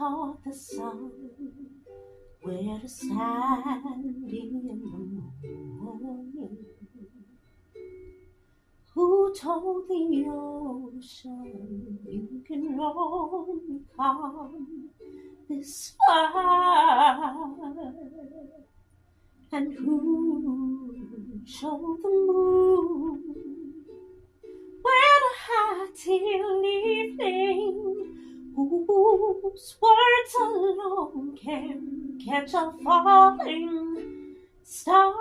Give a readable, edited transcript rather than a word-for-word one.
saw the sun where standing in the morning. Who told the ocean you can only come this far? And who showed the moon where the high till evening? Whose words alone can catch a falling star?